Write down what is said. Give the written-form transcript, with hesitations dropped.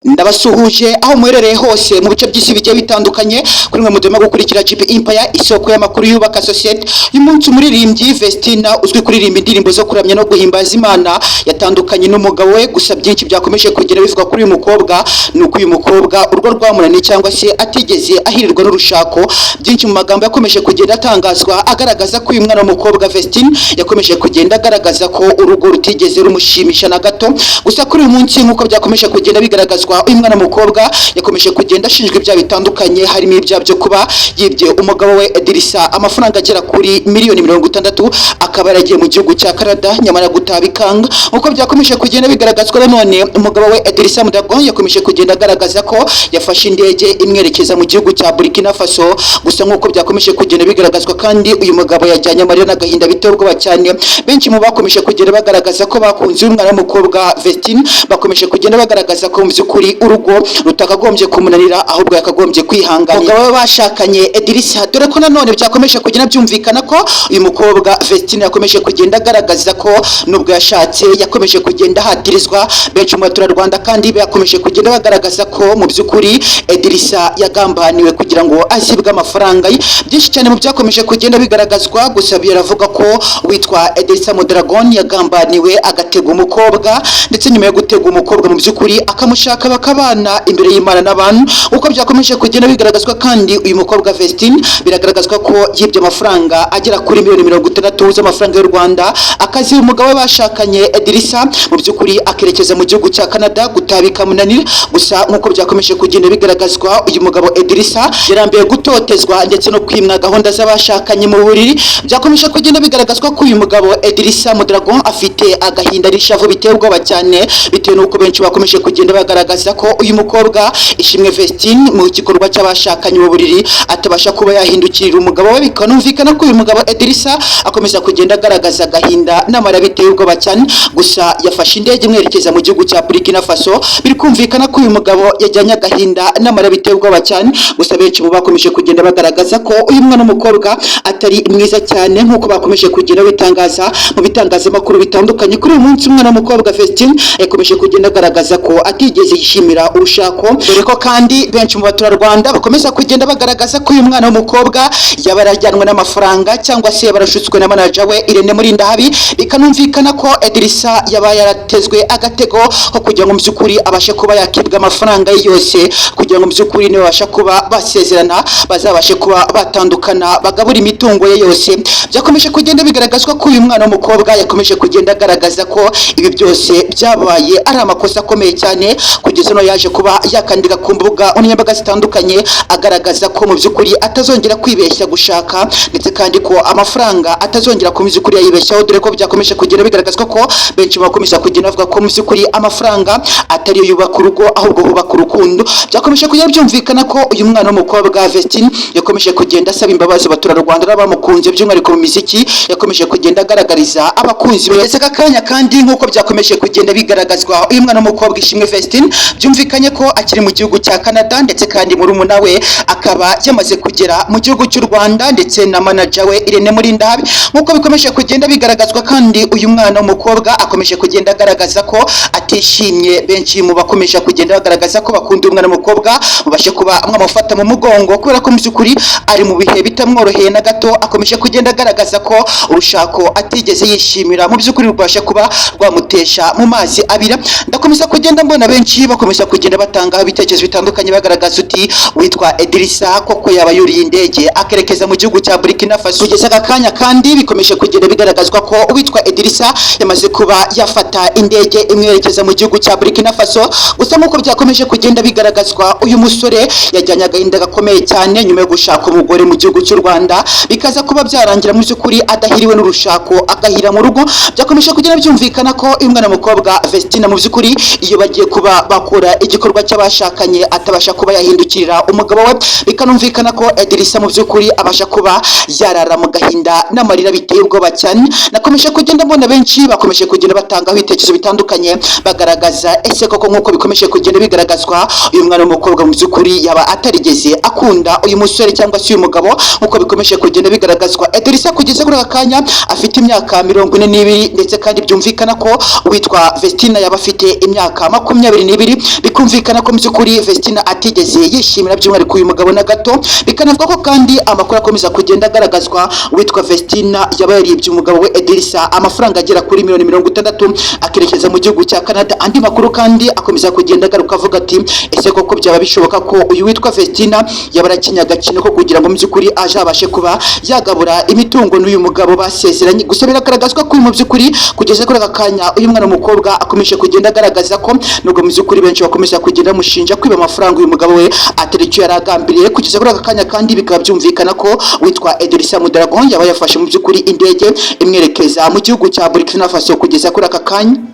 Ndabasuhuje aho muherereye hose mu bice by'isi bigiye bitandukanye kuri mwe mudema gukurikira GP Empire isoko y'amakuru yubaka society. Uyu munsi umuririmbyi Vestina uzwi kuririmba indirimbo zo kuramya no guhimbaza Imana yatandukanye n'umugabo we, gusa byinshi byakomeje kugera bivuga kuri uyu mukobwa nuko uyu mukobwa urwo rwamunani cyangwa se atigeze ahirirwa n'urushako. Byinshi mu magambo yakomeje kugenda atangazwa agaragaza ko uyu mwana w'umukobwa Vestina yakomeje kugenda agaragaza ko urugo rutigeze rumushimisha na gato. Gusa kuri uyu munsi nkuko byakomeje kugenda bigaragazwa, uyu mwana mukobwa yakomeje kugenda ashinjwa ibyaha bitandukanye, harimo ibyaha byo kuba yibye umugabo we Edirisa amafaranga agera kuri miliyoni 60, akaba yaragiye mu gihugu cya Canada nyamara gutaha bikanga. Nkuko byakomeje kugenda bigaragazwa nanone, umugabo we Edirisa Mudagon yakomeje kugenda agaragaza ko yafashe indege imwerekeza mu gihugu cya Burkina Faso. Gusa nkuko byakomeje kugenda bigaragazwa kandi uyu mugabo yajyanye amarira n'agahinda biteye ubwoba cyane. Benshi mu bakomeje kugenda bagaragaza ko bakunze uyu mwana w'umukobwa Vestina bakomeje kugenda bagaragaza ko mu by'ukuri urugo rutakagombye kumunanira, ahubwo yakagombye kwihangana umugabo we bashakanye Edirisa, dore ko nanone byakomeje kugenda byumvikana ko uyu mukobwa Vestina yakomeje kugenda agaragaza ko nubwo yashatse yakomeje kugenda hatirizwa. Benshi mu baturarwanda kandi bakomeje kugenda bagaragaza ko mu by'ukuri Edirisa yagambaniwe kugira ngo asibwe amafaranga ye. Byinshi cyane mu byakomeje kugenda bigaragazwa, gusa biravuga ko witwa Edirisa Mudragon yagambaniwe agatega umukobwa, ndetse nyuma yo gutega umukobwa mu by'ukuri akamushaka bakabana imbere y'Imana n'abantu. Uko byakomeje kugenda bigaragazwa kandi uyu mukobwa Vestina biragaragazwa ko yibye amafaranga agera kuri miliyoni 60 z'amafaranga y'u Rwanda, akazi umugabo we bashakanye Edirisa mu by'ukuri akerekeza mu gihugu cya Canada gutabika munanira. Gusa nkuko byakomeje kugenda bigaragazwa, uyu mugabo Edirisa yarambiye gutotezwa ndetse no kwimwa gahunda z'abashakanye mu buriri. Byakomeje kugenda bigaragazwa ko uyu mugabo Edirisa Mudragon afite agahinda n'ishavu biteye ubwoba cyane, bitewe n'uko benshi bakomeje kugenda bagaragaza ko uyu mukobwa Ishimwe Vestina mu gikorwa cy'abashakanye mu buriri atabasha kuba yahindukirira umugabo we. Bikanumvikana ko uyu mugabo Edirisa akomeza kugenda agaragaza agahinda n'amara biteye ubwoba cyane. Gusa yafashe indege imwerekeza mu gihugu cya Burkina Faso. Biri kumvikana ko uyu mugabo yajyanye agahinda n'amara biteye ubwoba cyane. Gusa benshi mu bakomeje kugenda bagaragaza ko uyu mwana w'umukobwa atari mwiza cyane, nkuko bakomeje kugenda bitangaza mu bitangazamakuru bitandukanye. Kuri uyu munsi umwana w'umukobwa Vestina yakomeje kugenda agaragaza ko atigeze yishimira urushako, dore ko kandi benshi mu baturarwanda bakomeza kugenda bagaragaza ko uyu mwana w'umukobwa yaba yarajyanwe n'amafaranga cyangwa se barashutswe na manager we Irene Murindahabi. Bikanumvikana ko Edirisa yaba yaratezwe agatego ko kugira ngo mu by'ukuri abashe kuba yakibwa amafaranga ye yose, kugira ngo mu by'ukuri niwe babasha kuba basezerana bazabashe kuba batandukana bagabura imitungo ye yose. Byakomeje kugenda bigaragazwa ko uyu mwana w'umukobwa yakomeje kugenda agaragaza ko ibi byose byabaye ari amakosa akomeye cyane, kugeza no yaje kuba yakandika ku mbuga nkoranyambaga zitandukanye agaragaza ko mu by'ukuri atazongera kwibeshya gushaka, ndetse kandi ko amafaranga atazongera ku by'ukuri yayibeshyaho, dore ko byakomeje kugenda bigaragazwa ko benshi bakomeza kugenda bavuga ko mu by'ukuri amafaranga atari yo yubaka urugo ahubwo hubaka urukundo. Byakomeje kugenda byumvikana ko uyu mwana w'umukobwa Vestina yakomeje kugenda asaba imbabazi abaturarwanda n'abamukunze, by'umwihariko mu muziki yakomeje kugenda agaragariza abakunzi be. Ndetse akanya kandi nkuko byakomeje kugenda bigaragazwa, uyu mwana w'umukobwa Ishimwe Vestina byumvikanye ko akiri mu gihugu cya Canada, ndetse kandi murumuna we akaba yamaze kugera mu gihugu cy'u Rwanda, ndetse na manager we Irene Murindahabi. Nkuko bikomeje kugenda bigaragazwa kandi uyu mwana w'umukobwa akomeje kugenda agaragaza ko atishimye. Benshi mu bakomeje kugenda bagaragaza ko bakunda uyu mwana w'umukobwa mubashe kuba mwamufata mu mugongo, kubera ko mu by'ukuri ari mu bihe bitamworoheye na gato. Akomeje kugenda agaragaza ko urushako atigeze yishimira mu by'ukuri rubasha kuba rwamutesha mu mazi abira. Ndakomeza kugenda mbona benshi bakomeza kugenda batanga ibitekerezo bitandukanye bagaragaza uti witwa Edirisa koko yaba yuriye indege akerekeza mu gihugu cya Burkina Faso. Kugeza aka kanya kandi bikomeje kugenda bigaragazwa ko witwa Edirisa yamaze kuba yafata indege imwerekeza mu gihugu cya Burkina Faso. Gusa nk'uko byakomeje kugenda bigaragazwa, uyu musore yajyanye agahinda gakomeye cyane nyuma yo gushaka umugore mu gihugu cy'u Rwanda, bikaza kuba byarangira mu by'ukuri adahiriwe n'urushako agahira mu rugo. Byakomeje kugenda byumvikana ko uyu mwana w'umukobwa Vestina mu by'ukuri iyo bagiye kuba bakora igikorwa cy'abashakanye atabasha kuba yahindukirira umugabo we. Bikanumvikana ko Edirisa mu by'ukuri abasha kuba yarara mu gahinda n'amarira biteye ubwoba cyane. Nakomeje kugenda mbona benshi bakomeje kugenda batangaho ibitekerezo bitandukanye bagaragaza ese koko nk'uko bikomeje kugenda bigaragazwa uyu mwana w'umukobwa mu by'ukuri yaba atarigeze akunda uyu musore cyangwa se uyu mugabo. Nk'uko bikomeje kugenda bigaragazwa, Edirisa kugeza kuri aka kanya afite imyaka 42, ndetse kandi byumvikana ko witwa Vestina yaba afite imyaka 22. by'ukuri bikumvikana ko mu by'ukuri Vestina atigeze yishimira by'umwihariko uyu mugabo na gato. Bikanavuga ko kandi amakuru akomeza kugenda agaragazwa witwa Vestina yaba yaribye umugabo we Edirisa amafaranga agera kuri $60 akerekeza mu gihugu cya Canada. Andi makuru kandi akomeza kugenda agaruka avuga ati ese koko byaba bishoboka ko uyu witwa Vestina yaba arakinya agakino ko kugira ngo mu by'ukuri aje abashe kuba yagabura imitungo n'uyu mugabo basezeranye. Gusa biragaragazwa ko mu by'ukuri kugeza kuri aka kanya uyu mwana w'umukobwa akomeje kugenda agaragaza ko nubwo mu by'ukuri benshi bakomeza kugenda bamushinja kwiba amafaranga uyu mugabo we atari icyo yaragambiriye. Kugeza kuri aka kanya kandi bikaba byumvikana ko witwa Edirisa Mudragon yaba yafashe mu by'ukuri indege imwerekeza mu gihugu cya Burkina Faso kugeza kuri aka kanya.